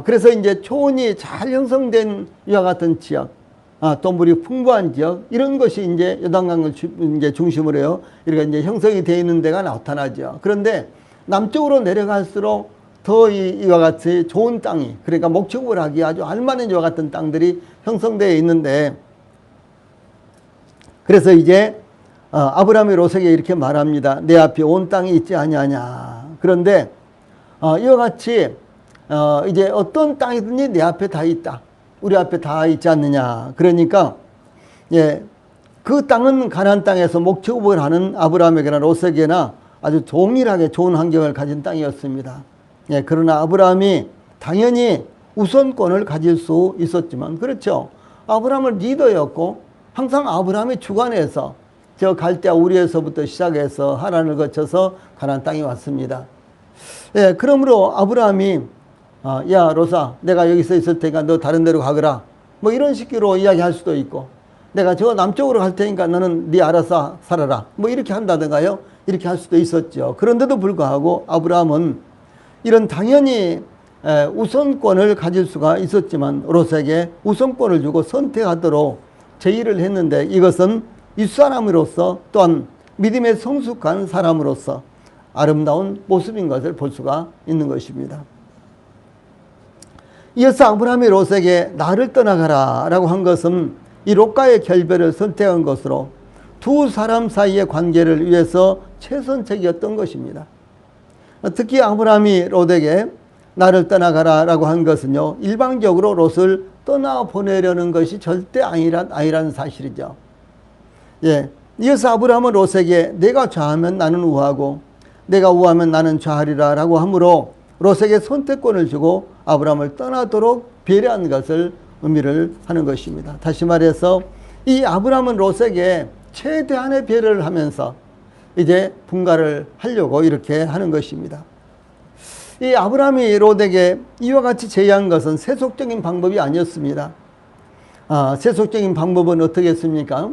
[SPEAKER 1] 그래서 이제 초원이 잘 형성된 이와 같은 지역, 또 물이 풍부한 지역, 이런 것이 이제 요단강을 이제 중심으로 해요. 이렇게 이제 형성이 되어 있는 데가 나타나죠. 그런데 남쪽으로 내려갈수록 더 이와 같이 좋은 땅이, 그러니까 목축을 하기 아주 알맞은 이와 같은 땅들이 형성되어 있는데, 그래서 이제 아브라함이 롯에게 이렇게 말합니다. 내 앞에 온 땅이 있지 아니하냐. 그런데 이와 같이 이제 어떤 땅이든지 내 앞에 다 있다. 우리 앞에 다 있지 않느냐. 그러니까 예, 그 땅은 가나안 땅에서 목축업을 하는 아브라함에게나 롯에게나 아주 동일하게 좋은 환경을 가진 땅이었습니다. 예, 그러나 아브라함이 당연히 우선권을 가질 수 있었지만, 그렇죠. 아브라함은 리더였고 항상 아브라함이 주관해서 저 갈대아 우리에서부터 시작해서 하란을 거쳐서 가나안 땅에 왔습니다. 예, 그러므로 아브라함이 야 롯아, 내가 여기서 있을 테니까 너 다른 데로 가거라, 뭐 이런 식으로 이야기할 수도 있고, 내가 저 남쪽으로 갈 테니까 너는 네 알아서 살아라, 뭐 이렇게 한다든가요. 이렇게 할 수도 있었죠. 그런데도 불구하고 아브라함은 이런 당연히 우선권을 가질 수가 있었지만 롯에게 우선권을 주고 선택하도록 제의를 했는데, 이것은 윗사람으로서 또한 믿음에 성숙한 사람으로서 아름다운 모습인 것을 볼 수가 있는 것입니다. 이어서 아브라함이 롯에게 나를 떠나가라 라고 한 것은 이 롯과의 결별을 선택한 것으로 두 사람 사이의 관계를 위해서 최선책이었던 것입니다. 특히 아브라함이 롯에게 나를 떠나가라 라고 한 것은요, 일방적으로 롯을 떠나보내려는 것이 절대 아니라는 사실이죠. 예. 이어서 아브라함은 롯에게 내가 좌하면 나는 우하고 내가 우하면 나는 좌하리라 라고 하므로 롯에게 선택권을 주고 아브라함을 떠나도록 배려한 것을 의미를 하는 것입니다. 다시 말해서 이 아브라함은 롯에게 최대한의 배려를 하면서 이제 분가를 하려고 이렇게 하는 것입니다. 이 아브라함이 롯에게 이와 같이 제의한 것은 세속적인 방법이 아니었습니다. 세속적인 방법은 어떻게 했습니까?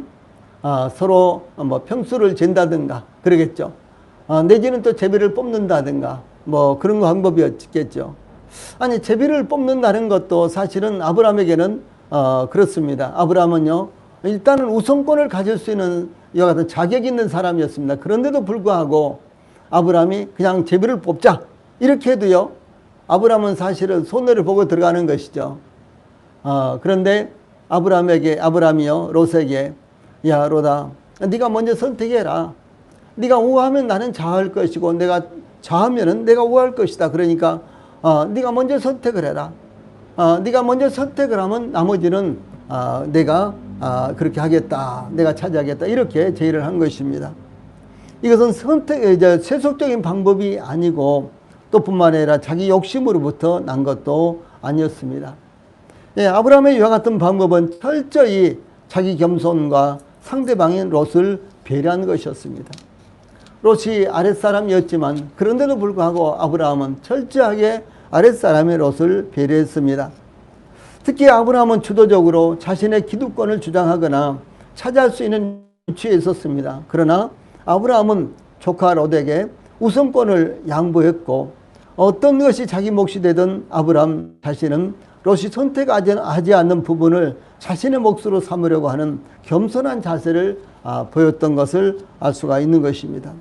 [SPEAKER 1] 서로 뭐 평수를 잰다든가 그러겠죠. 내지는 또 제비를 뽑는다든가 뭐 그런 방법이었겠죠. 아니, 제비를 뽑는다는 것도 사실은 아브라함에게는 그렇습니다. 아브라함은요, 일단은 우선권을 가질 수 있는 이와 같은 자격 있는 사람이었습니다. 그런데도 불구하고 아브라함이 그냥 제비를 뽑자 이렇게 해도요, 아브라함은 사실은 손해를 보고 들어가는 것이죠. 그런데 아브라함이요, 롯에게 야 롯아, 네가 먼저 선택해라. 네가 우하면 나는 좌할 것이고 내가 좌하면은 내가 우할 것이다. 그러니까 네가 먼저 선택을 해라. 네가 먼저 선택을 하면 나머지는 내가 그렇게 하겠다. 내가 차지하겠다. 이렇게 제의를 한 것입니다. 이것은 세속적인 방법이 아니고 또 뿐만 아니라 자기 욕심으로부터 난 것도 아니었습니다. 예, 아브라함의 이와 같은 방법은 철저히 자기 겸손과 상대방인 롯을 배려한 것이었습니다. 롯이 아랫사람이었지만 그런데도 불구하고 아브라함은 철저하게 아랫사람의 롯을 배려했습니다. 특히 아브라함은 주도적으로 자신의 기득권을 주장하거나 차지할 수 있는 위치에 있었습니다. 그러나 아브라함은 조카 롯에게 우선권을 양보했고, 어떤 것이 자기 몫이 되든 아브라함 자신은 롯이 선택하지 않는 부분을 자신의 몫으로 삼으려고 하는 겸손한 자세를 보였던 것을 알 수가 있는 것입니다.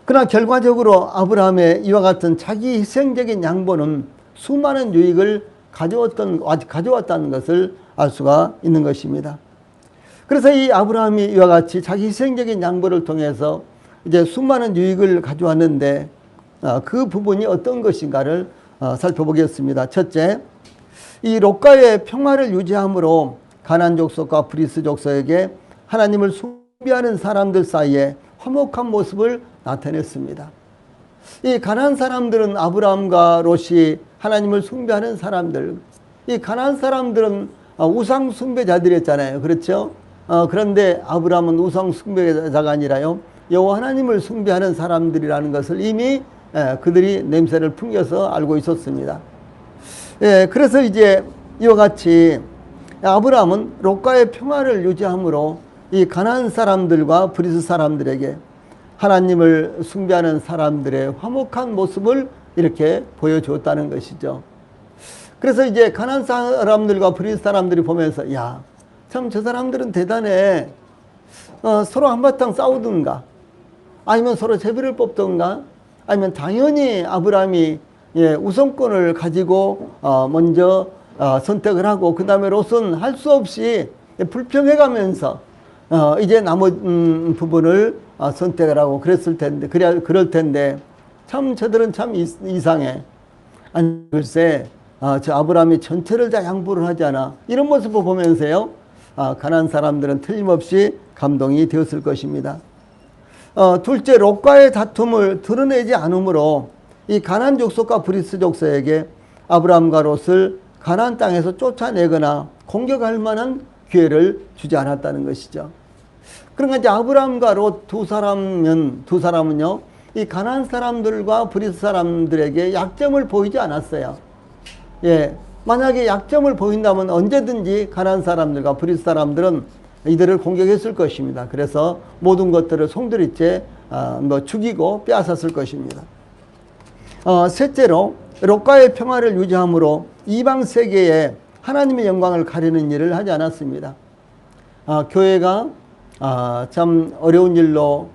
[SPEAKER 1] 그러나 결과적으로 아브라함의 이와 같은 자기 희생적인 양보는 수많은 유익을 가져왔다는 것을 알 수가 있는 것입니다. 그래서 이 아브라함이 이와 같이 자기 희생적인 양보를 통해서 이제 수많은 유익을 가져왔는데, 그 부분이 어떤 것인가를 살펴보겠습니다. 첫째, 이 롯과의 평화를 유지함으로 가나안 족속과 브리스 족속에게 하나님을 숭배하는 사람들 사이에 화목한 모습을 나타냈습니다. 이 가나안 사람들은 아브라함과 롯이 하나님을 숭배하는 사람들, 이 가나안 사람들은 우상 숭배자들이었잖아요. 그렇죠? 그런데 아브라함은 우상 숭배자가 아니라요, 여호와 하나님을 숭배하는 사람들이라는 것을 이미 그들이 냄새를 풍겨서 알고 있었습니다. 예, 그래서 이제 이와 같이 아브라함은 롯과의 평화를 유지함으로 이 가나안 사람들과 브리스 사람들에게 하나님을 숭배하는 사람들의 화목한 모습을 이렇게 보여주었다는 것이죠. 그래서 이제 가나안 사람들과 브리스 사람들이 보면서 야, 참 저 사람들은 대단해. 서로 한바탕 싸우든가 아니면 서로 제비를 뽑든가 아니면 당연히 아브라함이 우선권을 가지고 먼저 선택을 하고 그 다음에 롯은 할 수 없이 불평해가면서 이제 나머지 부분을 선택을 하고 그랬을 텐데 그럴 텐데 참 저들은 참 이상해. 아니 글쎄 저 아브라함이 전체를 다 양보를 하잖아. 이런 모습을 보면서요 가나안 사람들은 틀림없이 감동이 되었을 것입니다. 둘째, 롯과의 다툼을 드러내지 않으므로 이 가나안 족속과 브리스 족속에게 아브라함과 롯을 가나안 땅에서 쫓아내거나 공격할 만한 기회를 주지 않았다는 것이죠. 그러니까 이제 아브라함과 롯 두 사람은요 이 가나안 사람들과 브리스 사람들에게 약점을 보이지 않았어요. 예, 만약에 약점을 보인다면 언제든지 가나안 사람들과 브리스 사람들은 이들을 공격했을 것입니다. 그래서 모든 것들을 송두리째 죽이고 빼앗았을 것입니다. 셋째로 롯과의 평화를 유지함으로 이방 세계에 하나님의 영광을 가리는 일을 하지 않았습니다. 교회가 참 어려운 일로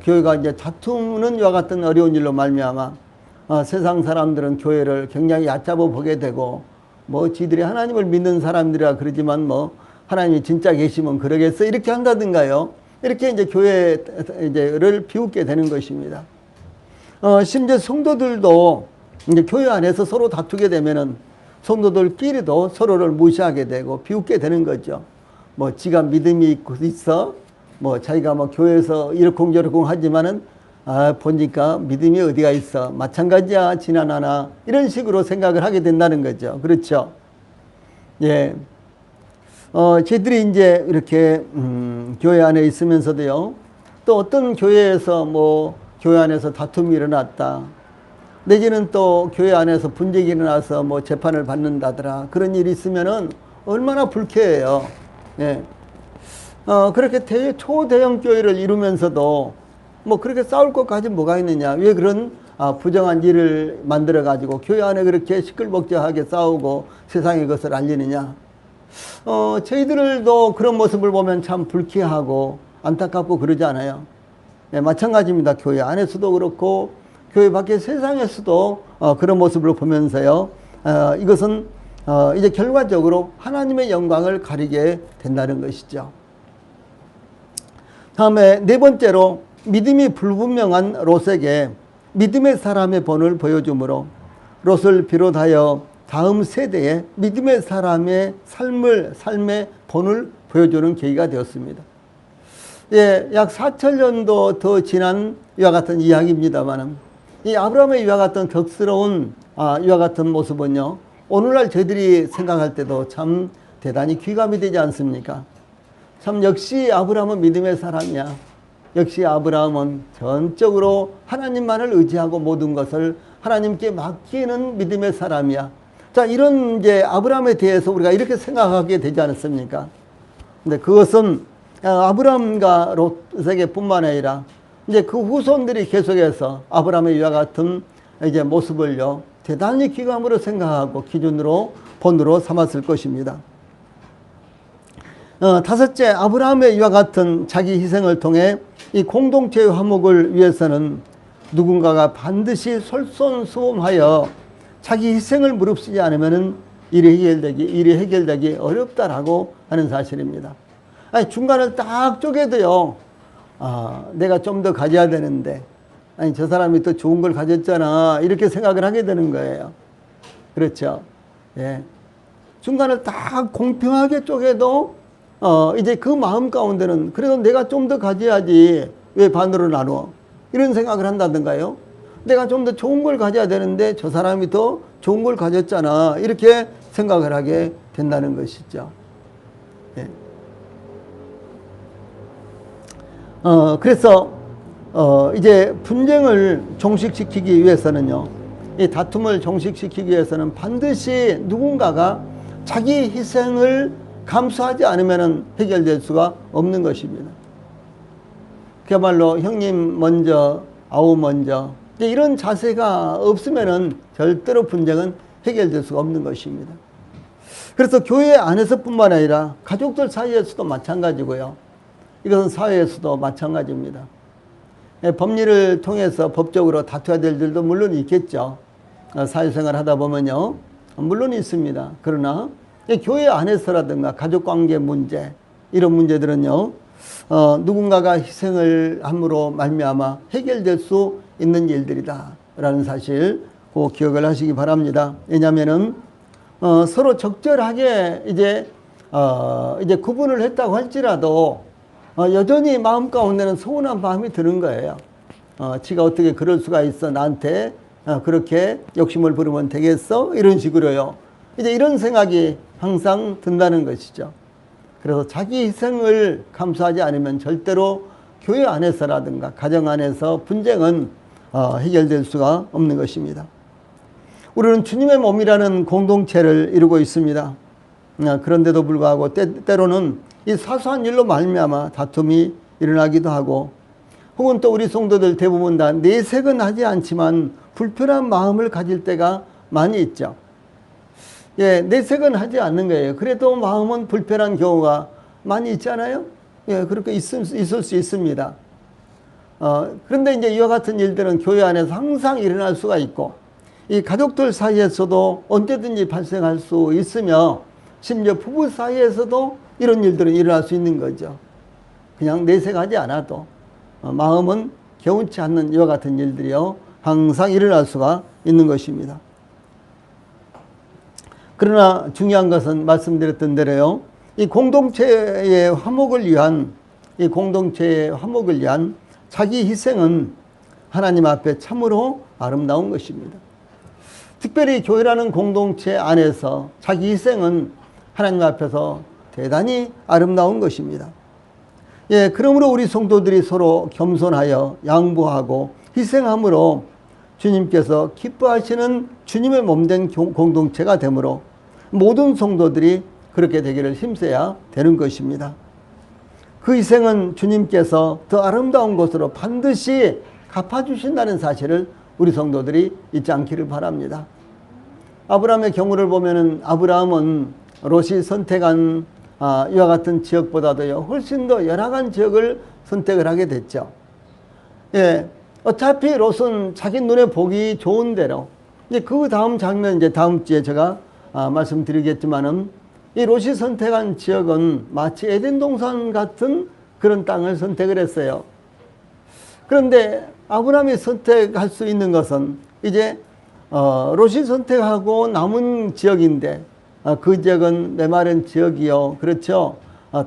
[SPEAKER 1] 교회가 이제 다투는 이와 같은 어려운 일로 말미암아 세상 사람들은 교회를 굉장히 얕잡아 보게 되고 뭐 지들이 하나님을 믿는 사람들이라 그러지만 뭐 하나님이 진짜 계시면 그러겠어 이렇게 한다든가요. 이렇게 이제 교회를 비웃게 되는 것입니다. 심지어 성도들도 이제 교회 안에서 서로 다투게 되면은 성도들끼리도 서로를 무시하게 되고 비웃게 되는 거죠. 뭐 지가 믿음이 있어 뭐 자기가 뭐 교회에서 이러쿵저러쿵 하지만은 보니까 믿음이 어디가 있어 마찬가지야 지나나나 이런 식으로 생각을 하게 된다는 거죠. 그렇죠. 예. 저희들이 이제 이렇게 교회 안에 있으면서도요 또 어떤 교회에서 뭐 교회 안에서 다툼이 일어났다 내지는 또 교회 안에서 분쟁이 일어나서 뭐 재판을 받는다더라 그런 일이 있으면은 얼마나 불쾌해요. 예. 그렇게 초대형 교회를 이루면서도 뭐 그렇게 싸울 것까지 뭐가 있느냐. 왜 그런 부정한 일을 만들어 가지고 교회 안에 그렇게 시끌벅적하게 싸우고 세상에 그것을 알리느냐. 저희들도 그런 모습을 보면 참 불쾌하고 안타깝고 그러지 않아요. 네, 마찬가지입니다. 교회 안에서도 그렇고 교회 밖의 세상에서도 그런 모습을 보면서요. 이것은 이제 결과적으로 하나님의 영광을 가리게 된다는 것이죠. 다음에 네 번째로 믿음이 불분명한 롯에게 믿음의 사람의 본을 보여주므로 롯을 비롯하여 다음 세대에 믿음의 사람의 삶의 본을 보여주는 계기가 되었습니다. 예, 약 4,000년도 더 지난 이와 같은 이야기입니다만 이 아브라함의 이와 같은 격스러운 이와 같은 모습은요 오늘날 저희들이 생각할 때도 참 대단히 귀감이 되지 않습니까? 참 역시 아브라함은 믿음의 사람이야. 역시 아브라함은 전적으로 하나님만을 의지하고 모든 것을 하나님께 맡기는 믿음의 사람이야. 자, 이런 이제 아브라함에 대해서 우리가 이렇게 생각하게 되지 않습니까? 근데 그것은 아브라함과 롯에게 뿐만 아니라 이제 그 후손들이 계속해서 아브라함의 이와 같은 이제 모습을요, 대단히 귀감으로 생각하고 기준으로 본으로 삼았을 것입니다. 다섯째, 아브라함의 이와 같은 자기 희생을 통해 이 공동체의 화목을 위해서는 누군가가 반드시 솔선수범하여 자기 희생을 무릅쓰지 않으면 일이 해결되기 어렵다라고 하는 사실입니다. 아니, 중간을 딱 쪼개도요, 내가 좀 더 가져야 되는데, 아니, 저 사람이 더 좋은 걸 가졌잖아. 이렇게 생각을 하게 되는 거예요. 그렇죠. 예. 중간을 딱 공평하게 쪼개도, 이제 그 마음 가운데는 그래도 내가 좀 더 가져야지. 왜 반으로 나눠? 이런 생각을 한다든가요. 내가 좀 더 좋은 걸 가져야 되는데 저 사람이 더 좋은 걸 가졌잖아. 이렇게 생각을 하게 된다는 것이죠. 예. 그래서 이제 분쟁을 종식시키기 위해서는요, 이 다툼을 종식시키기 위해서는 반드시 누군가가 자기 희생을 감수하지 않으면 해결될 수가 없는 것입니다. 그야말로 형님 먼저, 아우 먼저, 이런 자세가 없으면은 절대로 분쟁은 해결될 수가 없는 것입니다. 그래서 교회 안에서뿐만 아니라 가족들 사이에서도 마찬가지고요. 이것은 사회에서도 마찬가지입니다. 법리를 통해서 법적으로 다투어야 될 일도 물론 있겠죠. 사회생활 하다 보면요. 물론 있습니다. 그러나 교회 안에서라든가 가족관계 문제 이런 문제들은요. 누군가가 희생을 함으로 말미암아 해결될 수 있는 일들이다 라는 사실 꼭 기억을 하시기 바랍니다. 왜냐하면은 서로 적절하게 이제 구분을 했다고 할지라도 여전히 마음 가운데는 서운한 마음이 드는 거예요. 지가 어떻게 그럴 수가 있어 나한테 그렇게 욕심을 부리면 되겠어 이런 식으로요. 이제 이런 생각이 항상 든다는 것이죠. 그래서 자기 희생을 감수하지 않으면 절대로 교회 안에서라든가 가정 안에서 분쟁은 해결될 수가 없는 것입니다. 우리는 주님의 몸이라는 공동체를 이루고 있습니다. 그런데도 불구하고 때로는 이 사소한 일로 말미암아 다툼이 일어나기도 하고 혹은 또 우리 성도들 대부분 다 내색은 하지 않지만 불편한 마음을 가질 때가 많이 있죠. 예, 내색은 하지 않는 거예요. 그래도 마음은 불편한 경우가 많이 있잖아요. 예, 그렇게 있을 수 있습니다. 그런데 이제 이와 같은 일들은 교회 안에서 항상 일어날 수가 있고 이 가족들 사이에서도 언제든지 발생할 수 있으며 심지어 부부 사이에서도 이런 일들은 일어날 수 있는 거죠. 그냥 내색하지 않아도 마음은 개운치 않는 이와 같은 일들이요 항상 일어날 수가 있는 것입니다. 그러나 중요한 것은 말씀드렸던 대로요. 이 공동체의 화목을 위한 자기 희생은 하나님 앞에 참으로 아름다운 것입니다. 특별히 교회라는 공동체 안에서 자기 희생은 하나님 앞에서 대단히 아름다운 것입니다. 예, 그러므로 우리 성도들이 서로 겸손하여 양보하고 희생함으로 주님께서 기뻐하시는 주님의 몸된 공동체가 되므로 모든 성도들이 그렇게 되기를 힘써야 되는 것입니다. 그 희생은 주님께서 더 아름다운 것으로 반드시 갚아주신다는 사실을 우리 성도들이 잊지 않기를 바랍니다. 아브라함의 경우를 보면은 아브라함은 롯이 선택한 이와 같은 지역보다도요 훨씬 더 열악한 지역을 선택을 하게 됐죠. 예, 어차피 롯은 자기 눈에 보기 좋은 대로 이제 그 다음 장면 이제 다음 주에 제가 말씀드리겠지만은 이 롯이 선택한 지역은 마치 에덴 동산 같은 그런 땅을 선택을 했어요. 그런데 아브라함이 선택할 수 있는 것은 이제 롯이 선택하고 남은 지역인데 그 지역은 메마른 지역이요, 그렇죠?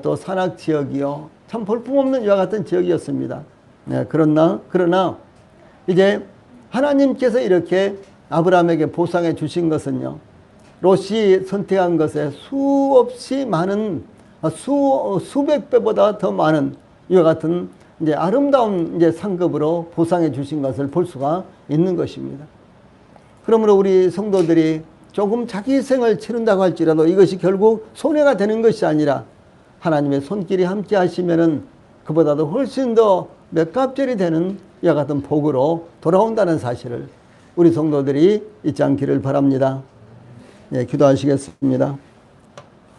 [SPEAKER 1] 또 산악 지역이요, 참 볼품없는 이와 같은 지역이었습니다. 네, 그러나 이제 하나님께서 이렇게 아브라함에게 보상해 주신 것은요, 롯이 선택한 것에 수없이 많은 수백 배보다 더 많은 이와 같은 이제 아름다운 이제 상급으로 보상해 주신 것을 볼 수가 있는 것입니다. 그러므로 우리 성도들이 조금 자기 희생을 치른다고 할지라도 이것이 결국 손해가 되는 것이 아니라 하나님의 손길이 함께 하시면은 그보다도 훨씬 더 몇 값절이 되는 이와 같은 복으로 돌아온다는 사실을 우리 성도들이 잊지 않기를 바랍니다. 예, 기도하시겠습니다.